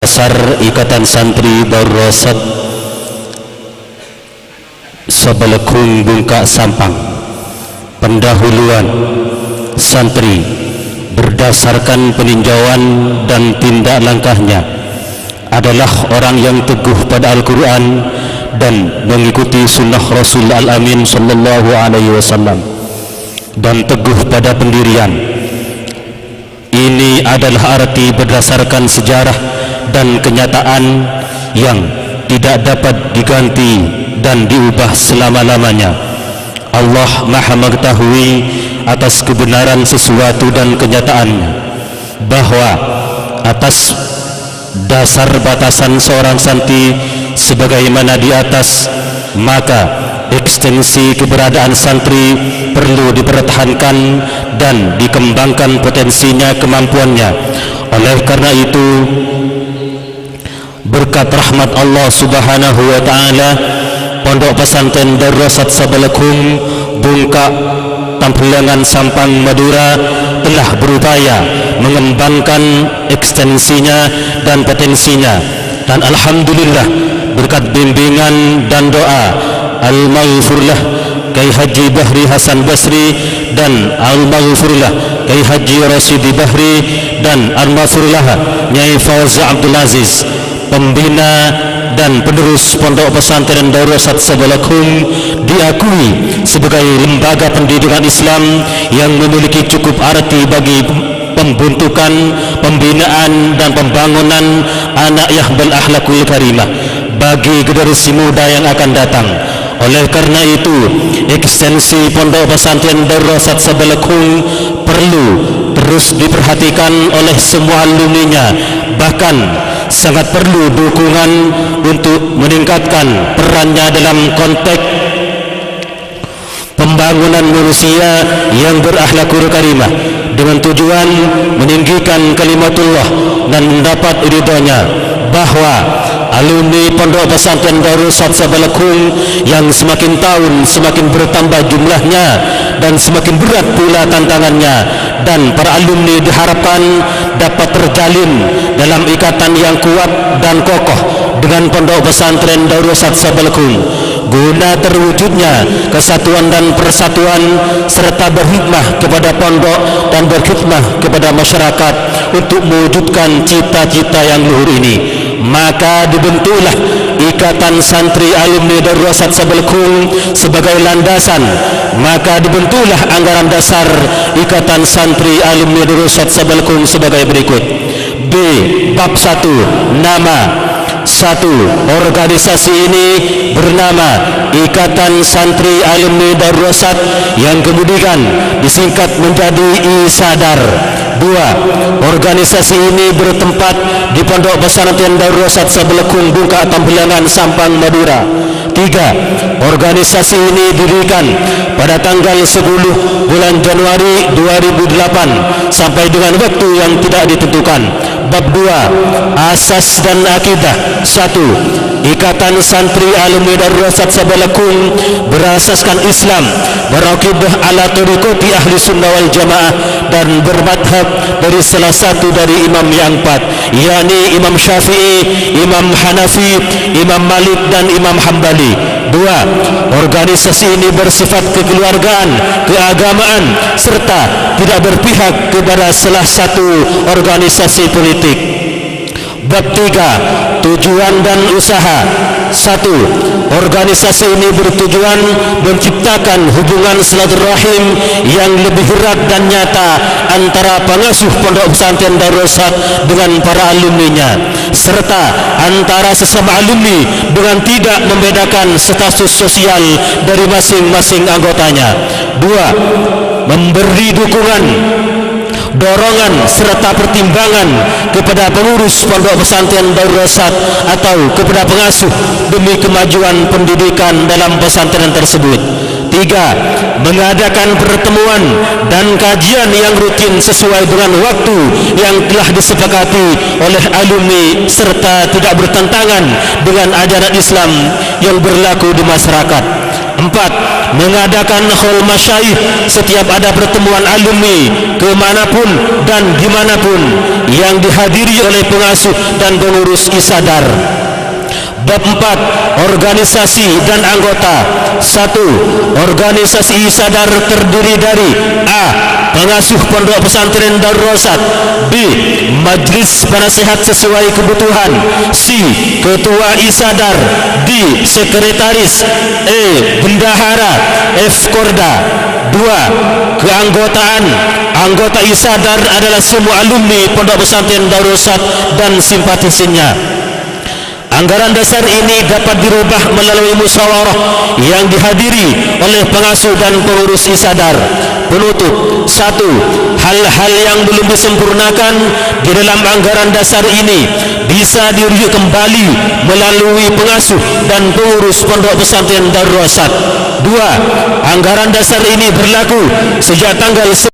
Besar Ikatan Santri Darusat Sabelekung Bungka Sampang. Pendahuluan santri berdasarkan peninjauan dan tindak langkahnya adalah orang yang teguh pada Al-Quran dan mengikuti sunnah Rasul Al-Amin sallallahu alaihi wasallam, dan teguh pada pendirian. Ini adalah arti berdasarkan sejarah dan kenyataan yang tidak dapat diganti dan diubah selama-lamanya. Allah Maha mengetahui atas kebenaran sesuatu dan kenyataannya, bahwa atas dasar batasan seorang santri sebagaimana di atas, maka ekstensi keberadaan santri perlu dipertahankan dan dikembangkan potensinya, kemampuannya. Oleh karena itu, berkat rahmat Allah Subhanahu wa taala, Pondok Pesantren Darusat Sabelekung Bungka Tampilangan Sampang Madura telah berupaya mengembangkan ekstensinya dan potensinya, dan alhamdulillah berkat bimbingan dan doa Al-Maghfurlah Kiai Haji Bahri Hasan Basri dan Al-Maghfurlah Kiai Haji Rasidi Bahri dan Al-Maghfurlah Nyai Fauzi Abdul Aziz, pembina dan penerus Pondok Pesantren Darusat Sabelekung, diakui sebagai lembaga pendidikan Islam yang memiliki cukup arti bagi pembentukan, pembinaan dan pembangunan anak yang berakhlakul karimah bagi generasi muda yang akan datang. Oleh karena itu, ekstensi Pondok Pesantren Darusat Sabelekung perlu terus diperhatikan oleh semua alumninya. Bahkan sangat perlu dukungan untuk meningkatkan perannya dalam konteks pembangunan manusia yang berakhlakul karimah dengan tujuan meninggikan kalimatullah dan mendapat ridhonya. Bahwa alumni Pondok Pesantren Darusat Sabelekung yang semakin tahun semakin bertambah jumlahnya dan semakin berat pula tantangannya, dan para alumni diharapkan dapat terjalin dalam ikatan yang kuat dan kokoh dengan Pondok Pesantren Darusat Sabelekung guna terwujudnya kesatuan dan persatuan, serta berhikmah kepada pondok dan berkhidmah kepada masyarakat untuk mewujudkan cita-cita yang luhur ini. Maka dibentuklah Ikatan Santri Alumni Darusat Sabelekung sebagai landasan. Maka dibentuklah anggaran dasar Ikatan Santri Alumni Darusat Sabelekung sebagai berikut. B. Bab 1. Nama. 1. Organisasi ini bernama Ikatan Santri Alumni Darusat yang kemudian disingkat menjadi ISADAR. 2. Organisasi ini bertempat di Pondok Pesantren Darusat Sabelekung Bungka Tampilangan Sampang Madura. 3. Organisasi ini didirikan pada tanggal 10 bulan Januari 2008 sampai dengan waktu yang tidak ditentukan. Bab 2. Asas dan akidah. 1. Ikatan Santri Alumni Darusat Sabelekung berasaskan Islam, berakidah ala tariqati ahli sunnah wal jamaah, dan bermadhab dari salah satu dari imam yang 4, yakni Imam Syafi'i, Imam Hanafi, Imam Malik dan Imam Hambali. 2. Organisasi ini bersifat kekeluargaan, keagamaan, serta tidak berpihak kepada salah satu organisasi politik. Bab 3. Tujuan dan usaha. 1. Organisasi ini bertujuan menciptakan hubungan silaturahim yang lebih erat dan nyata antara pengasuh Pondok Pesantren Darusat dengan para alumninya, serta antara sesama alumni dengan tidak membedakan status sosial dari masing-masing anggotanya. 2. Memberi dukungan, dorongan serta pertimbangan kepada pengurus Pondok Pesantren Darusat atau kepada pengasuh demi kemajuan pendidikan dalam pesantren tersebut. 3. Mengadakan pertemuan dan kajian yang rutin sesuai dengan waktu yang telah disepakati oleh alumni serta tidak bertentangan dengan ajaran Islam yang berlaku di masyarakat. Empat, mengadakan haul masyayikh setiap ada pertemuan alumni kemanapun dan dimanapun yang dihadiri oleh pengasuh dan pengurus Isadar. Bab 4, organisasi dan anggota. 1. Organisasi Isadar terdiri dari A. Pengasuh Pondok Pesantren Darul Rasad, B. Majlis Penasehat sesuai kebutuhan, C. Ketua Isadar, D. Sekretaris, E. Bendahara, F. Korda. 2. Keanggotaan. Anggota Isadar adalah semua alumni Pondok Pesantren Darul Rasad dan simpatisannya. Anggaran dasar ini dapat dirubah melalui musyawarah yang dihadiri oleh pengasuh dan pengurus Isadar. Penutup. 1. Hal-hal yang belum disempurnakan di dalam anggaran dasar ini bisa dirujuk kembali melalui pengasuh dan pengurus Pondok Pesantren Darul Rasad. 2. Anggaran dasar ini berlaku sejak tanggal